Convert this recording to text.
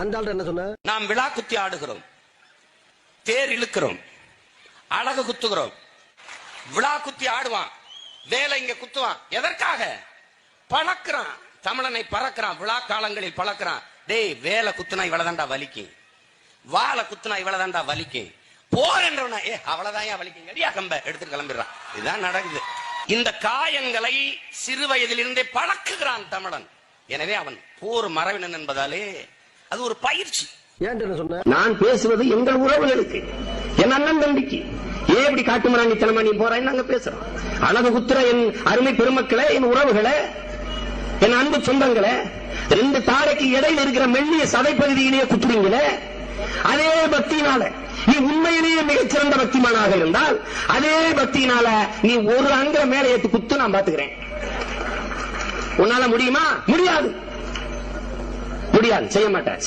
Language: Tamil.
அந்த ஆள் என்ன சொன்ன? நாம் விழா குத்தி ஆடுகிறோம், தேர் இழுக்கிறோம், அழகு குத்துகிறோம். விழா குத்தி ஆடுவான், வேலை இங்க குத்துவான். எதற்காக? பழக்கிறான், தமிழனை பறக்கிறான். விழா காலங்களில் பழக்கிறான். டேய், வேலை குத்துனா இவ்வளவுதான்டா வலிக்கும், வாழை குத்துனா இவ்வளவுதான்டா வலிக்கும், போர் என்றவன அவ்வளவுதான் வலிக்கும், அடியா கம்ப எடுத்து கிளம்பிடுறான். இதுதான் நடக்குது. இந்த காயங்களை சிறு வயதிலிருந்தே பழக்குகிறான் தமிழன். எனவே அவன் போர் மரபினன் என்பதாலே அது ஒரு பயிற்சி. சொன்ன நான் பேசுவது எங்கள் உறவுகளுக்கு, என் அண்ணன் தம்பிக்கு. ஏன் இப்படி காட்டு மராண்டித்தனமா நீ போறான்னு நாங்க பேசுறோம். அழகு குத்துற என் அருமை பெருமக்களே, என் உறவுகளே, என் அன்பு சொந்தங்களே, ரெண்டு தாரைக்கு இடையில் இருக்கிற மெல்லிய சதைப்பகுதியிலேயே குத்துறீங்களே, அதே பக்தியினால நீ உண்மையிலேயே மிகச்சிறந்த பக்திமானாக இருந்தால் அதே பக்தியினால நீ ஒரு அங்க மேல ஏத்து குத்து நான் பாத்துக்கிறேன். உன்னால முடியுமா? முடியாது, முடியாது, செய்ய மாட்டேன்.